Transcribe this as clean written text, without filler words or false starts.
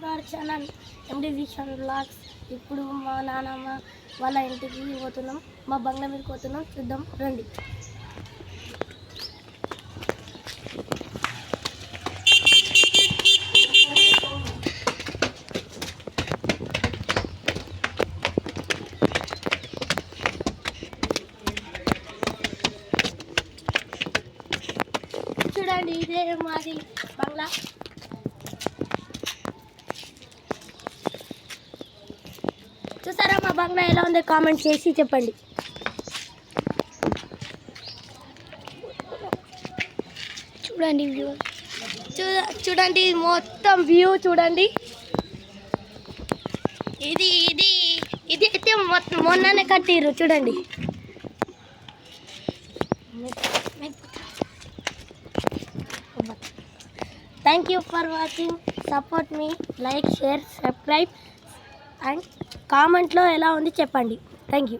To our channel MD vision vlogs. ఇప్పుడు మా నాన్నమ్మ వాళ్ళ ఇంటికి పోతున్నాం, మా బంగ్లా మీదకి పోతున్నాం. చూద్దాం రండి. చూడండి, ఇదే మాది బంగ్లా. చూసారా మా బంగ్లా ఎలా ఉందో కామెంట్ చేసి చెప్పండి. చూడండి వ్యూ, చూడండి మొత్తం వ్యూ చూడండి. ఇది ఇది ఇది అయితే మొన్ననే కట్టిర్రు చూడండి. Thank you for watching. Support me, like, share, subscribe and కామెంట్లో ఎలా ఉంది చెప్పండి. Thank you.